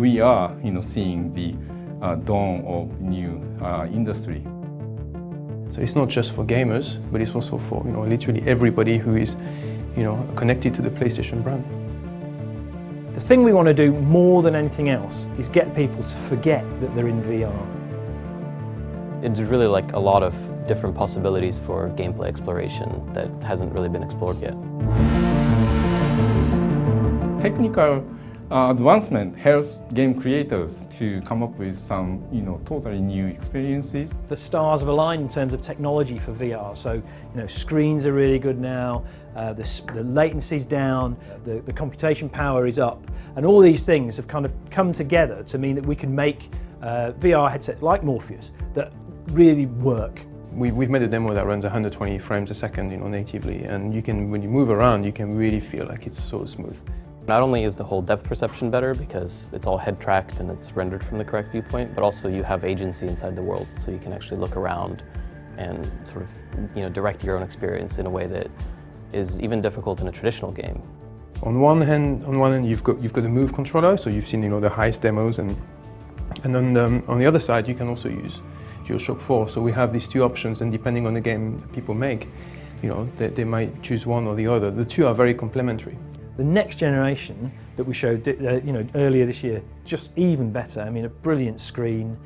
we are, seeing the dawn of new industry. So it's not just for gamers, but it's also for literally everybody who is connected to the PlayStation brand. The thing we want to do more than anything else is get people to forget that they're in VR. It's really like a lot of different possibilities for gameplay exploration that hasn't really been explored yet. Technical advancement helps game creators to come up with some, totally new experiences. The stars have aligned in terms of technology for VR. So, screens are really good now, the latency's down, the computation power is up, and all these things have kind of come together to mean that we can make VR headsets like Morpheus that really work. We've made a demo that runs 120 frames a second, natively, and when you move around, you can really feel like it's so smooth. Not only is the whole depth perception better because it's all head tracked and it's rendered from the correct viewpoint, but also you have agency inside the world, so you can actually look around and sort of direct your own experience in a way that is even difficult in a traditional game. On one hand, you've got the Move controller, so you've seen the highest demos, and then on the other side you can also use DualShock 4. So we have these two options, and depending on the game that people make, they might choose one or the other. The two are very complementary. The next generation that we showed earlier this year, just even better. I mean, a brilliant screen.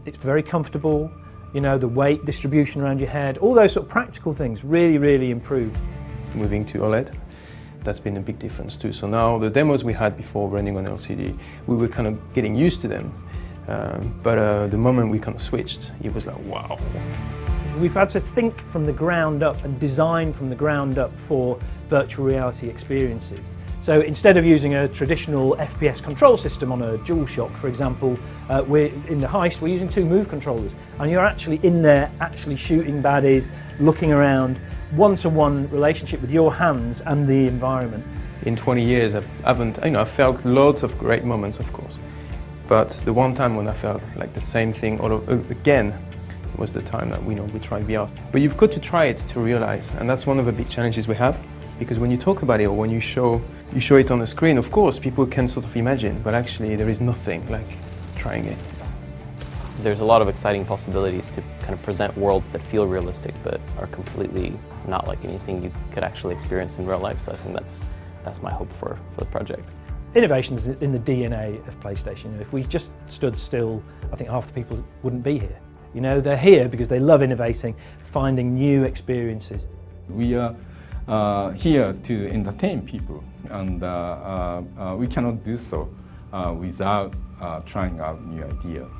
It's very comfortable. The weight distribution around your head, all those sort of practical things really, really improved. Moving to OLED, that's been a big difference too. So now the demos we had before running on LCD, we were kind of getting used to them. But the moment we kind of switched, it was like, wow. We've had to think from the ground up and design from the ground up for virtual reality experiences. So instead of using a traditional FPS control system on a DualShock, for example, in the Heist we're using two Move controllers, and you're actually in there, actually shooting baddies, looking around, one-to-one relationship with your hands and the environment. In 20 years, I've felt loads of great moments, of course, but the one time when I felt like the same thing all over again was the time that we tried VR. But you've got to try it to realize, and that's one of the big challenges we have, because when you talk about it or when you show it on the screen, of course people can sort of imagine, but actually there is nothing like trying it. There's a lot of exciting possibilities to kind of present worlds that feel realistic but are completely not like anything you could actually experience in real life, so I think that's my hope for the project. Innovation's in the DNA of PlayStation. If we just stood still, I think half the people wouldn't be here. They're here because they love innovating, finding new experiences. We are here to entertain people, and we cannot do so without trying out new ideas.